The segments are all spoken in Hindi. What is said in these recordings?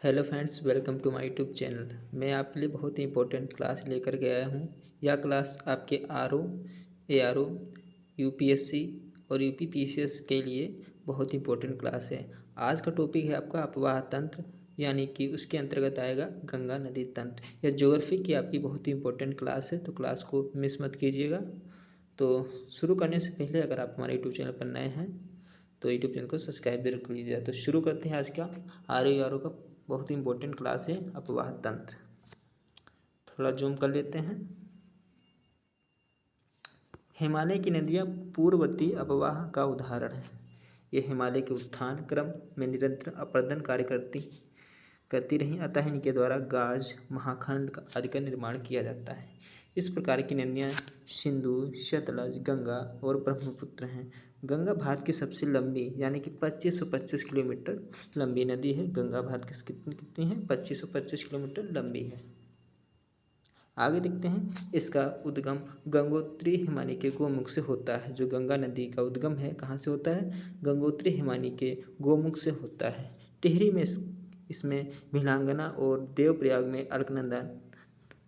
Hello friends, welcome to my YouTube channel. मैं आपके लिए बहुत ही इंपॉर्टेंट क्लास लेकर के आया हूँ। यह क्लास आपके आरओ, एआरओ, यूपीएससी और यूपीपीसीएस के लिए बहुत ही इंपॉर्टेंट क्लास है। आज का टॉपिक है आपका अपवाह तंत्र, यानी कि उसके अंतर्गत आएगा गंगा नदी तंत्र। यह ज्योग्राफी की आपकी बहुत ही इंपॉर्टेंट क्लास है, तो क्लास को मिस मत कीजिएगा। तो शुरू करने से पहले अगर आप हमारे यूट्यूब चैनल पर नए हैं तो यूट्यूब चैनल को सब्सक्राइब जरूर कर लीजिएगा। तो शुरू करते हैं आज का आरओ का बहुत ही इंपॉर्टेंट क्लास है अपवाह तंत्र। थोड़ा जूम कर लेते हैं। हिमालय की नदियाँ पूर्ववर्ती अपवाह का उदाहरण है। ये हिमालय के उत्थान क्रम में निरंतर अपर्दन कार्य करती रही, अतः इनके द्वारा गाज, महाखंड आदि का निर्माण किया जाता है। इस प्रकार की नदियाँ सिंधु, सतलज, गंगा और ब्रह्मपुत्र हैं। गंगा भारत की सबसे लंबी यानी कि 2525 किलोमीटर लंबी नदी है। गंगा भारत की कितनी है? 2525 किलोमीटर लंबी है। आगे देखते हैं। इसका उद्गम गंगोत्री हिमानी के गोमुख से होता है। जो गंगा नदी का उद्गम है कहाँ से होता है? गंगोत्री हिमानी के गोमुख से होता है। टिहरी में इसमें भिलांगना और देवप्रयाग में अलकनंदा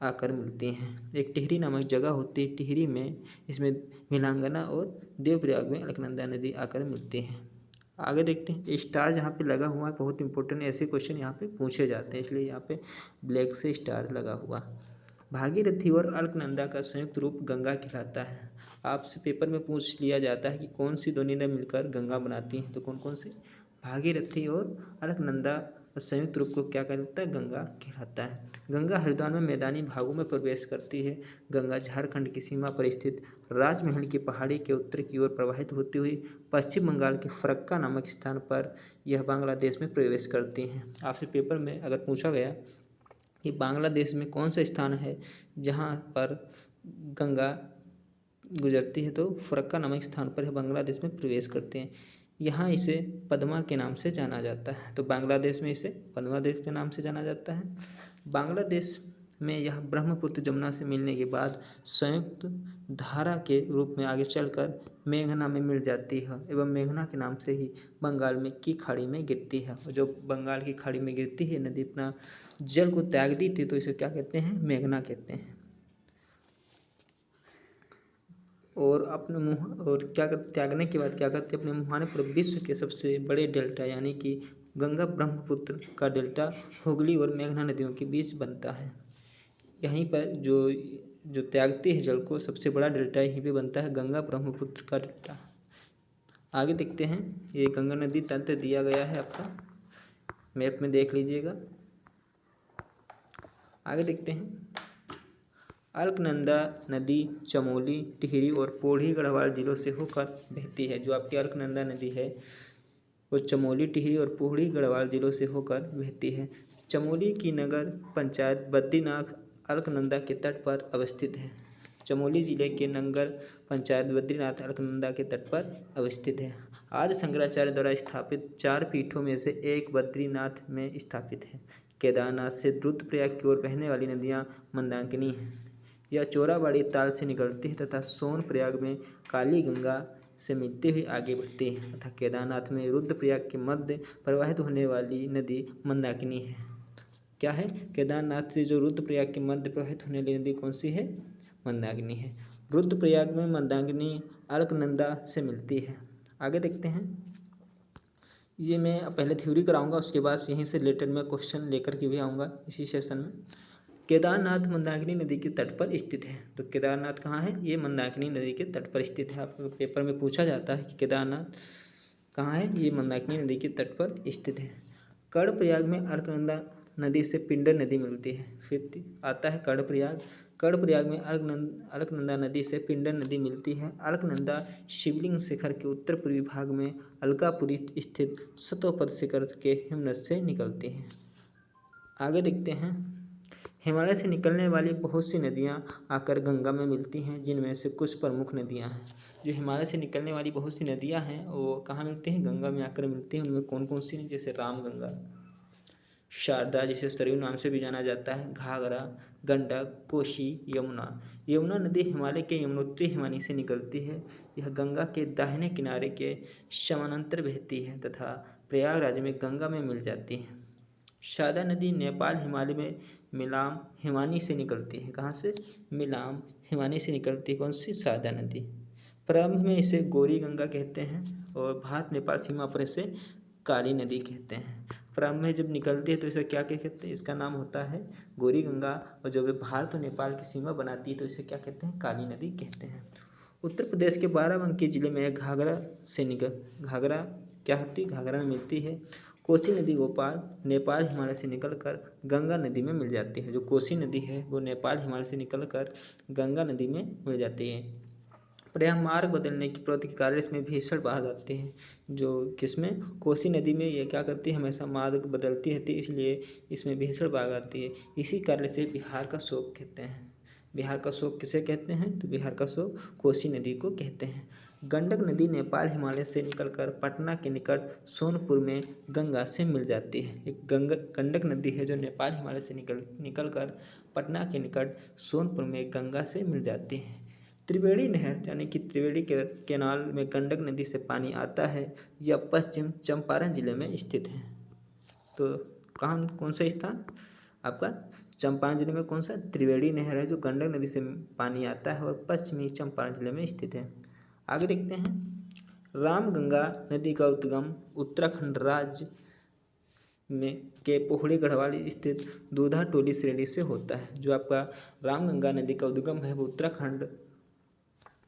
आकर मिलती हैं। एक टिहरी नामक जगह होती है, टिहरी में इसमें भिलांगना और देवप्रयाग में अलकनंदा नदी आकर मिलती हैं। आगे देखते हैं। स्टार जहाँ पे लगा हुआ है बहुत इंपॉर्टेंट, ऐसे क्वेश्चन यहाँ पे पूछे जाते हैं, इसलिए यहाँ पे ब्लैक से स्टार लगा हुआ। भागीरथी और अलकनंदा का संयुक्त रूप गंगा कहलाता है। आपसे पेपर में पूछ लिया जाता है कि कौन सी दो नदियाँ मिलकर गंगा बनाती हैं, तो कौन कौन सी? भागीरथी और अलकनंदा संयुक्त रूप को क्या कहलाता है? गंगा कहलाता है। गंगा हरिद्वार में मैदानी भागों में प्रवेश करती है। गंगा झारखंड की सीमा पर स्थित राजमहल की पहाड़ी के उत्तर की ओर प्रवाहित होती हुई पश्चिम बंगाल के फरक्का नामक स्थान पर यह बांग्लादेश में प्रवेश करती हैं। आपसे पेपर में अगर पूछा गया कि बांग्लादेश में कौन सा स्थान है जहाँ पर गंगा गुजरती है, तो फरक्का नामक स्थान पर यह बांग्लादेश में प्रवेश करते हैं। यहाँ इसे पद्मा के नाम से जाना जाता है। तो बांग्लादेश में इसे पद्मा देश के नाम से जाना जाता है। बांग्लादेश में यह ब्रह्मपुत्र जमुना से मिलने के बाद संयुक्त धारा के रूप में आगे चलकर मेघना में मिल जाती है एवं मेघना के नाम से ही बंगाल में की खाड़ी में गिरती है। और जो बंगाल की खाड़ी में गिरती है नदी अपना जल को त्याग दी थी, तो इसे क्या कहते हैं? मेघना कहते हैं। और अपने मुँह और क्या कर त्यागने के बाद क्या करते हैं? अपने मुहाने पर विश्व के सबसे बड़े डेल्टा यानी कि गंगा ब्रह्मपुत्र का डेल्टा हुगली और मेघना नदियों के बीच बनता है। यहीं पर जो त्यागती है जल को, सबसे बड़ा डेल्टा यहीं पे बनता है, गंगा ब्रह्मपुत्र का डेल्टा। आगे देखते हैं। ये गंगा नदी तंत्र दिया गया है, आपका मैप में देख लीजिएगा। आगे देखते हैं। अलकनंदा नदी चमोली, टिहरी और पौड़ी गढ़वाल जिलों से होकर बहती है। जो आपकी अलकनंदा नदी है वो चमोली, टिहरी और पौड़ी गढ़वाल जिलों से होकर बहती है। चमोली की नगर पंचायत बद्रीनाथ अलकनंदा के तट पर अवस्थित है। चमोली जिले के नगर पंचायत बद्रीनाथ अलकनंदा के तट पर अवस्थित है। आदि शंकराचार्य द्वारा स्थापित 4 पीठों में से एक बद्रीनाथ में स्थापित है। केदारनाथ से रुद्रप्रयाग की ओर बहने वाली नदियाँ मंदाकिनी हैं। यह चोराबाड़ी ताल से निकलती है तथा सोनप्रयाग में काली गंगा से मिलते हुए आगे बढ़ती है तथा केदारनाथ में रुद्रप्रयाग के मध्य प्रवाहित होने वाली नदी मंदाकिनी है। क्या है? केदारनाथ से जो रुद्रप्रयाग के मध्य प्रवाहित होने वाली नदी कौन सी है? मंदाकिनी है। रुद्रप्रयाग में मंदाकिनी अलकनंदा से मिलती है। आगे देखते हैं। ये मैं पहले थ्योरी कराऊंगा, उसके बाद यहीं से रिलेटेड मैं क्वेश्चन लेकर के भी आऊँगा इसी सेशन में। केदारनाथ मंदाकिनी नदी के तट पर स्थित है। तो केदारनाथ कहाँ है? ये मंदाकिनी नदी के तट पर स्थित है। आपको पेपर में पूछा जाता है कि केदारनाथ कहाँ है? ये मंदाकिनी नदी के तट पर स्थित है। कर्णप्रयाग में अलकनंदा नदी से पिंडर नदी मिलती है। फिर आता है कर्णप्रयाग। कर्णप्रयाग में अलकनंदा नदी से पिंडर नदी मिलती है। अलकनंदा शिवलिंग शिखर के उत्तर पूर्वी भाग में अलकापुरी स्थित सतोपद शिखर के हिमनद से निकलती हैं। आगे देखते हैं। हिमालय से निकलने वाली बहुत सी नदियाँ आकर गंगा में मिलती हैं, जिनमें से कुछ प्रमुख नदियाँ हैं। जो हिमालय से निकलने वाली बहुत सी नदियाँ हैं वो कहाँ मिलती हैं? गंगा में आकर मिलती हैं। उनमें कौन कौन सी हैं? जैसे रामगंगा, शारदा जिसे सरयू नाम से भी जाना जाता है, घाघरा, गंडक, कोसी, यमुना। यमुना नदी हिमालय के यमुनोत्री हिमानी से निकलती है। यह गंगा के दाहिने किनारे के समानांतर बहती है तथा प्रयागराज में गंगा में मिल जाती है। शारदा नदी नेपाल हिमालय में मिलाम हिमानी से निकलती है। कहाँ से? मिलाम हिमानी से निकलती है कौन सी? शारदा नदी। प्रारंभ में इसे गौरी गंगा कहते हैं और भारत नेपाल सीमा पर इसे काली नदी कहते हैं। प्रारंभ में जब निकलती है तो इसे क्या कहते हैं? इसका नाम होता है गौरी गंगा, और जब ये भारत और नेपाल की सीमा बनाती है तो इसे क्या कहते हैं? काली नदी कहते हैं। उत्तर प्रदेश के बाराबंकी जिले में घाघरा क्या होती है? घाघरा में मिलती है। कोसी नदी भोपाल नेपाल हिमालय से निकलकर गंगा नदी में मिल जाती है। जो कोसी नदी है वो नेपाल हिमालय से निकलकर गंगा नदी में मिल जाती है। पर यह मार्ग बदलने की प्रवृत्ति के कारण इसमें भीषण बाढ़ आती है। जो किसमें? कोसी नदी में ये क्या करती है? हमेशा मार्ग बदलती रहती है, इसलिए इसमें भीषण बाढ़ आती है। इसी कारण से बिहार का शोक कहते हैं। बिहार का शोक किसे कहते हैं? तो बिहार का शोक कोसी नदी को कहते हैं। गंडक नदी नेपाल हिमालय से निकलकर पटना के निकट सोनपुर में गंगा से मिल जाती है। एक गंडक नदी है जो नेपाल हिमालय से निकलकर पटना के निकट सोनपुर में गंगा से मिल जाती है। त्रिवेणी नहर यानी कि त्रिवेणी केनाल में गंडक नदी से पानी आता है। यह पश्चिम चंपारण जिले में स्थित है। तो कहाँ कौन सा स्थान आपका? चंपारण जिले में कौन सा? त्रिवेणी नहर है जो गंडक नदी से पानी आता है और पश्चिमी चंपारण जिले में स्थित है। आगे देखते हैं। रामगंगा नदी का उद्गम उत्तराखंड राज्य में के पोखड़ी गढ़वाल स्थित दूधा टोली श्रेणी से होता है। जो आपका रामगंगा नदी का उद्गम है वो उत्तराखंड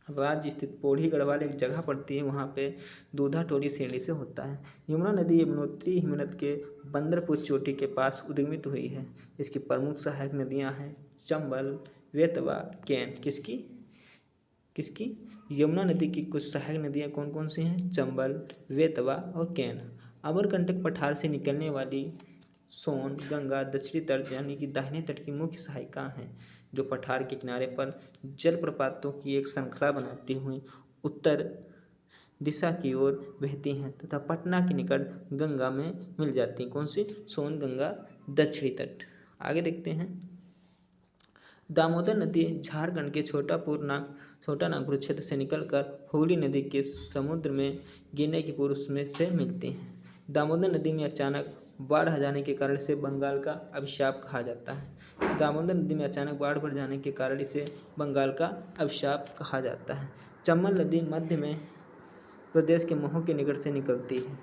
राज्य स्थित पौड़ी गढ़वाल एक जगह पड़ती है, वहाँ पे दूधा टोली श्रेणी से होता है। यमुना नदी यमुनोत्री हिमनद के बंदरपुर चोटी के पास उद्गमित हुई है। इसकी प्रमुख सहायक नदियाँ हैं चंबल, वेतवा, कैन। किसकी? यमुना नदी की कुछ सहायक नदियाँ कौन कौन सी हैं? चंबल, वेतवा और कैन। अमरकंटक पठार से निकलने वाली सोन गंगा दक्षिणी तट यानी कि दाहिने तट की मुख्य सहायिका हैं, जो पठार के किनारे पर जलप्रपातों की एक श्रृंखला बनाती हुई उत्तर दिशा की ओर बहती हैं तथा पटना के निकट गंगा में मिल जाती हैं। कौन सी? सोन गंगा दक्षिणी तट। आगे देखते हैं। दामोदर नदी झारखंड के छोटा नागपुर क्षेत्र से निकलकर हुगली नदी के समुद्र में गिरने की पूर्व में से मिलती है। दामोदर नदी में अचानक बाढ़ आ जाने के कारण इसे बंगाल का अभिशाप कहा जाता है। दामोदर नदी में अचानक बाढ़ बढ़ जाने के कारण इसे बंगाल का अभिशाप कहा जाता है। चंबल नदी मध्य में प्रदेश के महू के निकट से निकलती है।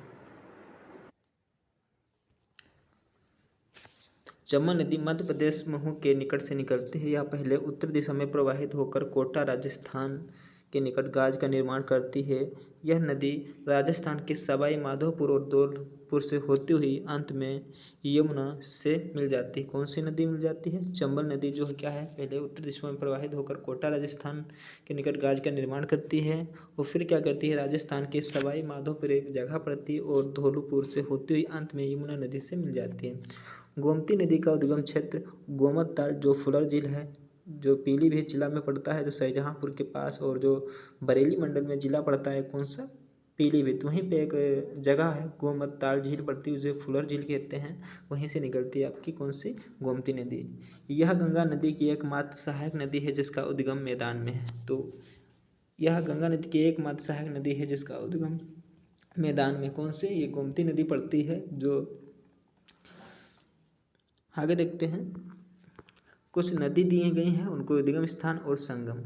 चंबल नदी मध्य प्रदेश महू के निकट से निकलती है। यह पहले उत्तर दिशा में प्रवाहित होकर कोटा राजस्थान के निकट गाज का निर्माण करती है। यह नदी राजस्थान के सवाई माधोपुर और धौलपुर से होती हुई अंत में यमुना से मिल जाती है। कौन सी नदी मिल जाती है? चंबल नदी जो है क्या है? पहले उत्तर दिशा में प्रवाहित होकर कोटा राजस्थान के निकट गाज का निर्माण करती है और फिर क्या करती है? राजस्थान के सवाई माधोपुर एक जगह पड़ती है और धौलपुर से होती हुई अंत में यमुना नदी से मिल जाती है। गोमती नदी का उद्गम क्षेत्र गोमत ताल जो फुलर झील है, जो पीलीभीत जिला में पड़ता है, जो शाहजहाँपुर के पास, और जो बरेली मंडल में जिला पड़ता है कौन सा? पीलीभीत। वहीं पे एक जगह है गोमत ताल झील पड़ती है, उसे फुलर झील कहते हैं। वहीं से निकलती है आपकी कौन सी? गोमती नदी। यह गंगा नदी की एकमात्र सहायक नदी है जिसका उद्गम मैदान में है। तो यह गंगा नदी की एकमात्र सहायक नदी है जिसका उद्गम मैदान में कौन से? ये गोमती नदी पड़ती है। जो आगे देखते हैं। कुछ नदी दिए गई हैं, उनको उद्गम स्थान और संगम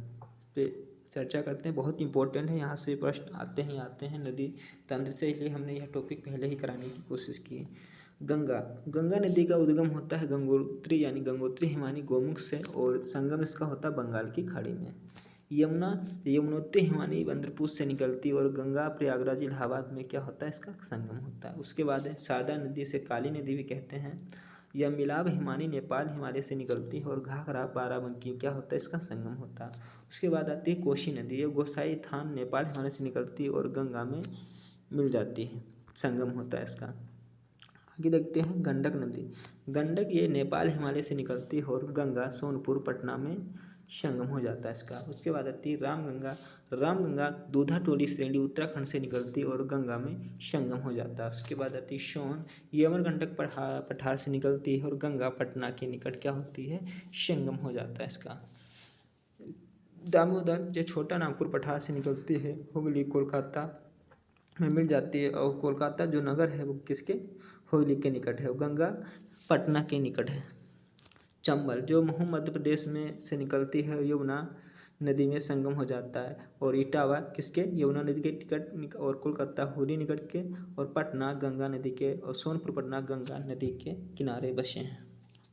पे चर्चा करते हैं। बहुत इंपॉर्टेंट है, यहाँ से प्रश्न आते हैं नदी तंत्र से, इसलिए हमने यह टॉपिक पहले ही कराने की कोशिश की है। गंगा नदी का उद्गम होता है गंगोत्री यानी गंगोत्री हिमानी गोमुख से, और संगम इसका होता है बंगाल की खाड़ी में। यमुनोत्री हिमानी बंदरपुर से निकलती और गंगा प्रयागराज इलाहाबाद में क्या होता है? इसका संगम होता है। उसके बाद है शारदा नदी, से काली नदी भी कहते हैं। यह मिलाब हिमानी नेपाल हिमालय से निकलती है और घाघरा बाराबंकी क्या होता है? इसका संगम होता है। उसके बाद आती है कोशी नदी, यह गोसाई थान नेपाल हिमालय से निकलती है और गंगा में मिल जाती है, संगम होता है इसका। आगे देखते हैं गंडक नदी। गंडक ये नेपाल हिमालय से निकलती है और गंगा सोनपुर पटना में संगम हो जाता है इसका। उसके बाद आती है रामगंगा दूधा टोली श्रेणी उत्तराखंड से निकलती है और गंगा में संगम हो जाता है। उसके बाद आती है सोन, ये अमरकंटक पठार से निकलती है और गंगा पटना के निकट क्या होती है? संगम हो जाता है इसका। दामोदर जो छोटा नागपुर पठार से निकलती है, हुगली कोलकाता में मिल जाती है, और कोलकाता जो नगर है वो किसके? हुगली के निकट है। गंगा पटना के निकट है। चंबल जो महू मध्य प्रदेश में से निकलती है, यमुना नदी में संगम हो जाता है। और इटावा किसके, यमुना नदी के टिकट, और कोलकाता हुरी निकट के, और पटना गंगा नदी के, और सोनपुर पटना गंगा नदी के किनारे बसे हैं।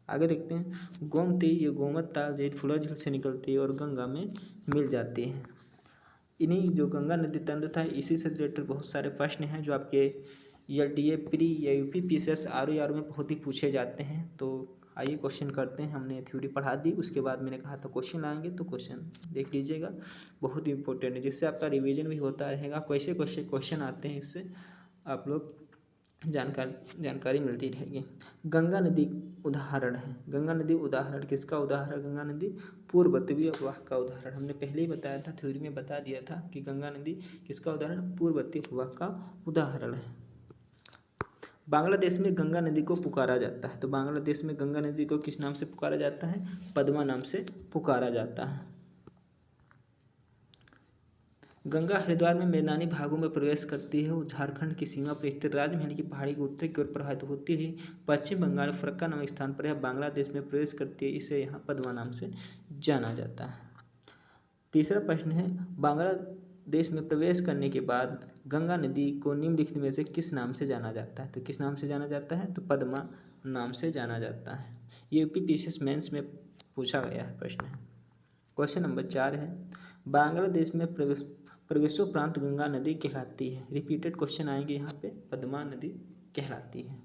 आगे देखते हैं गोमती, ये गोमत ताल जेठ फुलर झील से निकलती है और गंगा में मिल जाती है। इन्हीं जो गंगा नदी तंत्र था, इसी से रिलेटेड बहुत सारे प्रश्न हैं जो आपके एलडीए प्री या यूपी पीसीएस आर में बहुत ही पूछे जाते हैं। तो आइए क्वेश्चन करते हैं। हमने थ्योरी पढ़ा दी, उसके बाद मैंने कहा था क्वेश्चन आएंगे, तो क्वेश्चन देख लीजिएगा, बहुत इंपॉर्टेंट है, जिससे आपका रिवीजन भी होता रहेगा। कैसे कैसे क्वेश्चन आते हैं, इससे आप लोग जानकारी मिलती रहेगी। गंगा नदी उदाहरण है। गंगा नदी उदाहरण किसका उदाहरण? गंगा नदी पूर्ववती अफवाह का उदाहरण। हमने पहले ही बताया था, थ्योरी में बता दिया था कि गंगा नदी किसका उदाहरण? पूर्ववती अफवाह का उदाहरण है। बांग्लादेश में गंगा नदी को पुकारा जाता है। तो बांग्लादेश में गंगा नदी को किस नाम से पुकारा जाता है? पद्मा नाम से पुकारा जाता है। गंगा हरिद्वार में मैदानी भागों में प्रवेश करती है। वो झारखंड की सीमा पर स्थित राजमहल की पहाड़ी के उत्तरी की ओर प्रवाहित होती हुई पश्चिम बंगाल फरक्का नामक स्थान पर यह बांग्लादेश में प्रवेश करती है। इसे यहाँ पद्मा नाम से जाना जाता है। तीसरा प्रश्न है, बांग्लादेश में प्रवेश करने के बाद गंगा नदी को निम्नलिखित में से किस नाम से जाना जाता है? तो किस नाम से जाना जाता है? तो पद्मा नाम से जाना जाता है। ये यूपी पीसीएस मेंस में पूछा गया है प्रश्न है। क्वेश्चन नंबर 4 है, बांग्लादेश में प्रवेशोपरांत गंगा नदी कहलाती है। रिपीटेड क्वेश्चन आएंगे यहाँ पे। पद्मा नदी कहलाती है।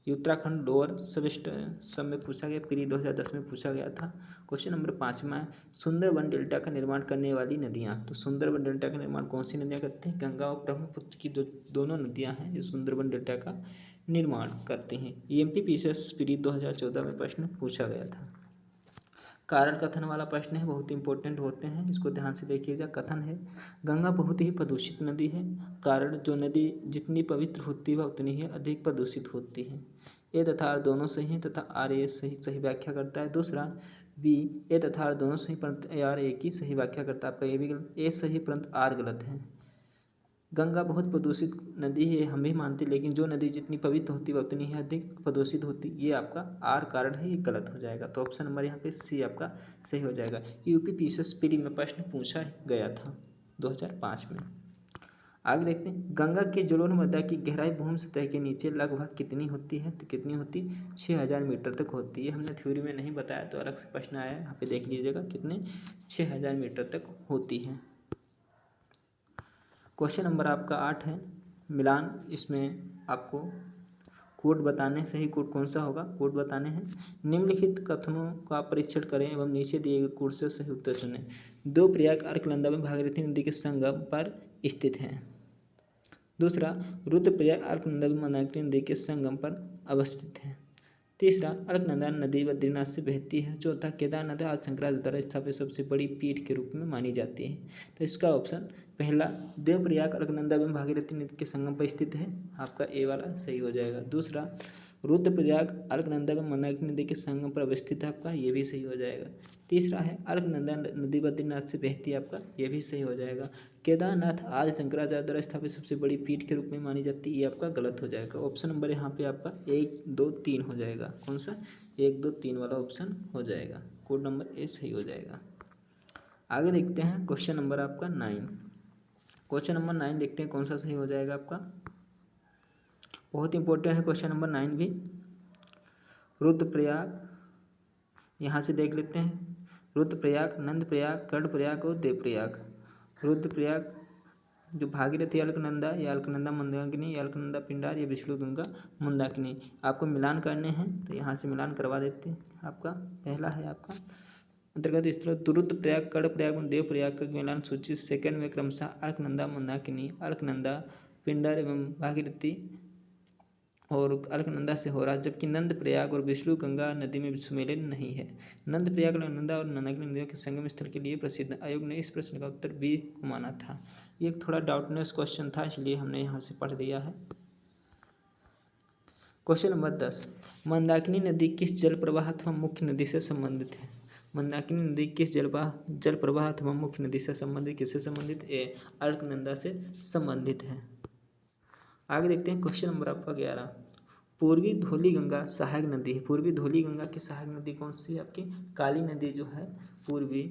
ये उत्तराखंड लोअर सब में पूछा गया, प्री 2010 में पूछा गया था। क्वेश्चन नंबर 5वां है, सुंदरबन डेल्टा का निर्माण करने वाली नदियाँ। तो सुंदरबन डेल्टा का निर्माण कौन सी नदियाँ करती हैं? गंगा और ब्रह्मपुत्र की दोनों नदियाँ हैं जो सुंदरबन डेल्टा का निर्माण करती हैं। ईएमपी पीसीएस प्री 2014 में प्रश्न पूछा गया था। कारण कथन वाला प्रश्न है, बहुत इंपॉर्टेंट होते हैं, इसको ध्यान से देखिएगा। कथन है, गंगा बहुत ही प्रदूषित नदी है। कारण, जो नदी जितनी पवित्र होती है वह उतनी ही अधिक प्रदूषित होती है। ए तथा आर दोनों सही हैं तथा आर ए सही व्याख्या करता है। दूसरा बी, ए तथा आर दोनों सही परंतु आर ए की सही व्याख्या करता है। आपका ये भी गलत, ए सही परंतु आर गलत है। गंगा बहुत प्रदूषित नदी है, हम भी मानते, लेकिन जो नदी जितनी पवित्र होती है वह उतनी ही अधिक प्रदूषित होती, ये आपका आर कारण है, ये गलत हो जाएगा। तो ऑप्शन नंबर यहाँ पे सी आपका सही हो जाएगा। यूपी पीसीएस प्री में प्रश्न पूछा गया था 2005 में। आगे देखते हैं, गंगा के जलोढ़ मृदा की गहराई भूमि सतह के नीचे लगभग कितनी होती है? तो कितनी होती? 6000 मीटर तक होती है। हमने थ्योरी में नहीं बताया, तो अलग से प्रश्न आया है, यहाँ पे देख लीजिएगा कितने, 6000 मीटर तक होती है। क्वेश्चन नंबर आपका 8 है, मिलान। इसमें आपको कोड बताने, सही कोड कौन सा होगा, कोड बताने हैं। निम्नलिखित कथनों का परीक्षण करें एवं नीचे दिए गए कोड से सही उत्तर चुनें। दो प्रयाग अलकनंदा में भागीरथी नदी के संगम पर स्थित हैं। दूसरा, रुद्रप्रयाग अलकनंदा में मंदाकिनी नदी के संगम पर अवस्थित है। तीसरा, अलकनंदा नदी बद्रीनाथ से बहती है। चौथा, केदारनाथ आदि शंकराचार्य द्वारा स्थापित सबसे बड़ी पीठ के रूप में मानी जाती है। तो इसका ऑप्शन पहला, देवप्रयाग अलकनंदा में भागीरथी नदी के संगम पर स्थित है, आपका ए वाला सही हो जाएगा। दूसरा, रुद्रप्रयाग अलकनंदा में मंदाकिनी नदी के संगम पर अवस्थित है, आपका ये भी सही हो जाएगा। तीसरा है, अलकनंदा नदी बद्रीनाथ से बहती है, आपका ये भी सही हो जाएगा। केदारनाथ आदि शंकराचार्य द्वारा स्थापित सबसे बड़ी पीठ के रूप में मानी जाती है, ये आपका गलत हो जाएगा। ऑप्शन नंबर यहाँ पे आपका 1, 2, 3 हो जाएगा। कौन सा? 1, 2, 3 वाला ऑप्शन हो जाएगा। कोड नंबर ए सही हो जाएगा। आगे देखते हैं क्वेश्चन नंबर आपका 9। क्वेश्चन नंबर 9 देखते हैं कौन सा सही हो जाएगा आपका। बहुत इंपॉर्टेंट है क्वेश्चन नंबर 9 भी। रुद्रप्रयाग, यहाँ से देख लेते हैं, रुद्रप्रयाग, नंदप्रयाग, कर्णप्रयाग और देवप्रयाग। रुद्रप्रयाग जो भागीरथी अलकनंदा या अलकनंदा मंदाकिनी या अलकनंदा पिंडार या विष्णु गंगा मंदाकिनी, आपको मिलान करने हैं, तो यहाँ से मिलान करवा देते हैं। आपका पहला है आपका अंतर्गत स्थल रुद्रप्रयाग, कर्णप्रयाग और देवप्रयाग का मिलान सूची सेकंड में क्रमशः अलकनंदा मंदाकिनी, अलकनंदा पिंडार एवं भागीरथी और अलकनंदा से हो रहा है, जबकि नंदप्रयाग और विष्णु गंगा नदी में सुमेलन नहीं है। नंदप्रयाग अलकनंदा और मंदाकिनी नदियों के संगम स्थल के लिए प्रसिद्ध। आयोग ने इस प्रश्न का उत्तर बी को माना था। ये थोड़ा डाउटनेस क्वेश्चन था, इसलिए हमने यहाँ से पढ़ दिया है। क्वेश्चन नंबर 10, मंदाकिनी नदी किस जल प्रवाह अथवा मुख्य नदी से संबंधित है? मंदाकिनी नदी किस जल प्रवाह अथवा मुख्य नदी से संबंधित, किससे संबंधित? ए, अलकनंदा से संबंधित है। आगे देखते हैं क्वेश्चन नंबर आपका 11, पूर्वी धौली गंगा सहायक नदी है। पूर्वी धौली गंगा की सहायक नदी कौन सी है आपकी? काली नदी जो है पूर्वी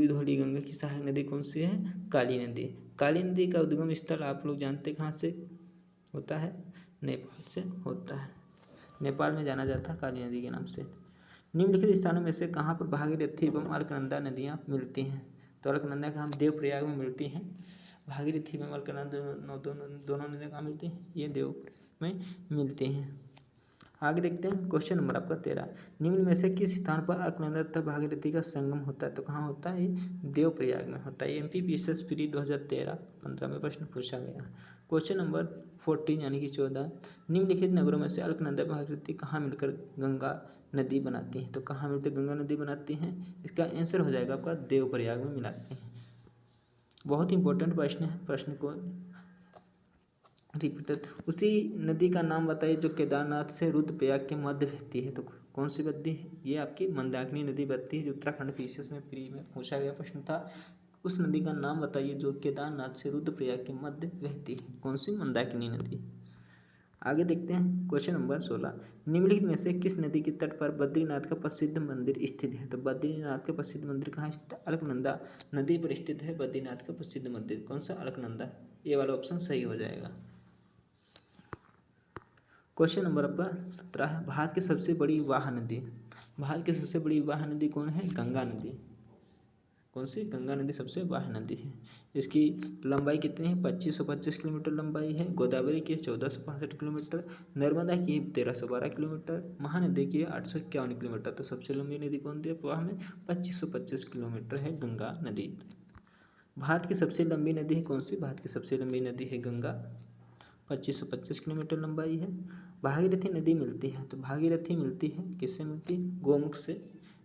धौली गंगा की सहायक नदी कौन सी है? काली नदी। काली नदी का उद्गम स्थल आप लोग जानते हैं कहाँ से होता है? नेपाल से होता है। नेपाल में जाना जाता है काली नदी के नाम से। निम्नलिखित स्थानों में से कहाँ पर भागीरथी एवं अलकनंदा नदियाँ मिलती हैं? तो अलकनंदा का हम देवप्रयाग में मिलती हैं। भागीरथी एवं अलकनंदा दोनों नदियाँ कहाँ मिलती हैं? ये देवप्रयाग में मिलती हैं। आगे देखते हैं क्वेश्चन नंबर आपका 13। निम्न में से किस स्थान पर अलकनंदा तथा भागीरथी का संगम होता है? तो कहाँ होता है? देवप्रयाग में होता है। MPPSS प्री 2013-15 में प्रश्न पूछा गया। क्वेश्चन नंबर 14 यानी कि 14। निम्नलिखित नगरों में से अलकनंदा भागीरथी कहाँ मिलकर गंगा नदी बनाती हैं? तो कहाँ मिलकर गंगा नदी बनाती हैं? इसका आंसर हो जाएगा आपका देवप्रयाग में मिलाती हैं। बहुत इंपॉर्टेंट प्रश्न है, प्रश्न को रिपीटेड। उसी नदी का नाम बताइए जो केदारनाथ से रुद्रप्रयाग के मध्य बहती है। तो कौन सी बहती है? ये आपकी मंदाकिनी नदी बहती है, जो उत्तराखंड PCS में प्री में पूछा गया प्रश्न था। उस नदी का नाम बताइए जो केदारनाथ से रुद्रप्रयाग के मध्य बहती है। कौन सी? मंदाकिनी नदी। आगे देखते हैं क्वेश्चन नंबर 16। निम्नलिखित में से किस नदी के तट पर बद्रीनाथ का प्रसिद्ध मंदिर स्थित है? तो बद्रीनाथ का प्रसिद्ध मंदिर कहाँ स्थित है? अलकनंदा नदी पर स्थित है बद्रीनाथ का प्रसिद्ध मंदिर। कौन सा? अलकनंदा। ये वाला ऑप्शन सही हो जाएगा। क्वेश्चन नंबर आपका 17 है। भारत की सबसे बड़ी वाह नदी। भारत की सबसे बड़ी वाह नदी कौन है? गंगा नदी। कौन सी? गंगा नदी सबसे वाह नदी है। इसकी लंबाई कितनी है? 2525 किलोमीटर लंबाई है। गोदावरी की 1465 किलोमीटर, नर्मदा की 1312 किलोमीटर, महानदी की 851 किलोमीटर। तो सबसे लंबी नदी कौन सी है वाह में? 2525 किलोमीटर है गंगा नदी। भारत की सबसे लंबी नदी है कौन सी? भारत की सबसे लंबी नदी है गंगा, 2525 किलोमीटर लंबाई है। भागीरथी नदी मिलती है, तो भागीरथी मिलती है किससे मिलती है? गोमुख से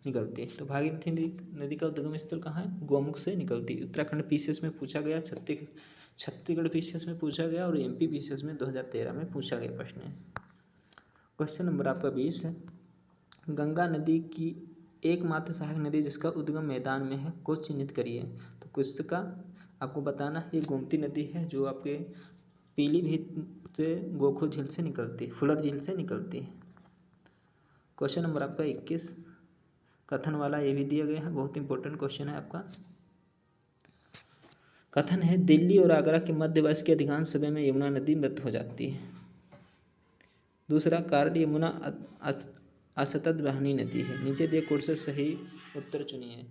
निकलती है। तो भागीरथी नदी का उद्गम स्थल कहाँ है? गोमुख से निकलती है। उत्तराखंड PCS में पूछा गया, छत्तीसगढ़ PCS में पूछा गया और MP PCS में 2013 में पूछा गया प्रश्न है। क्वेश्चन नंबर आपका 20 है। गंगा नदी की एकमात्र सहायक नदी जिसका उद्गम मैदान में है को चिन्हित करिए। तो किसका आपको बताना है? ये गोमती नदी है जो आपके पीलीभीत से गोखो झील से निकलती है, फुलर झील से निकलती है। क्वेश्चन नंबर आपका 21 कथन वाला ये भी दिया गया है, बहुत इंपॉर्टेंट क्वेश्चन है आपका। कथन है दिल्ली और आगरा के मध्य वर्ष के अधिकांश समय में यमुना नदी मृत हो जाती है। दूसरा, कारण यमुना असतत बहनी नदी है। नीचे दिए कोड से सही उत्तर चुनिए।